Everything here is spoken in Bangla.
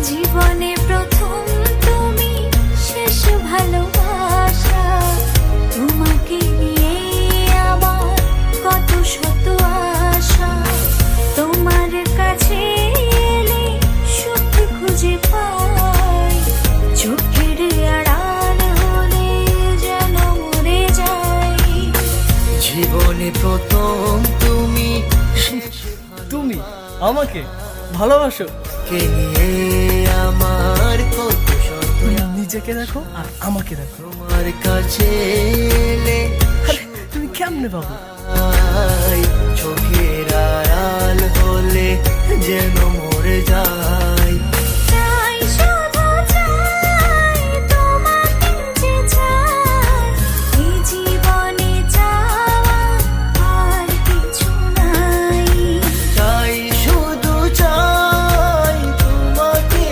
জীবনে প্রথম তুমি, শেষ ভালোবাসা। তোমাকে নিয়ে আমার কত শত আশা। তোমার কাছে এলে সুখ খুঁজে পাই, চোখের আড়াল হলে যেন মরে যাই। জীবনে প্রথম তুমি, তুমি আমাকে ভালোবাসো? কে নিয়ে আমার কত শত। নিজেকে দেখো আর আমাকে দেখো। তোমার কাছে এলে আরে তুমি কেমনে পাবো? চোখের আড়াল হলে যেন মরে যায়।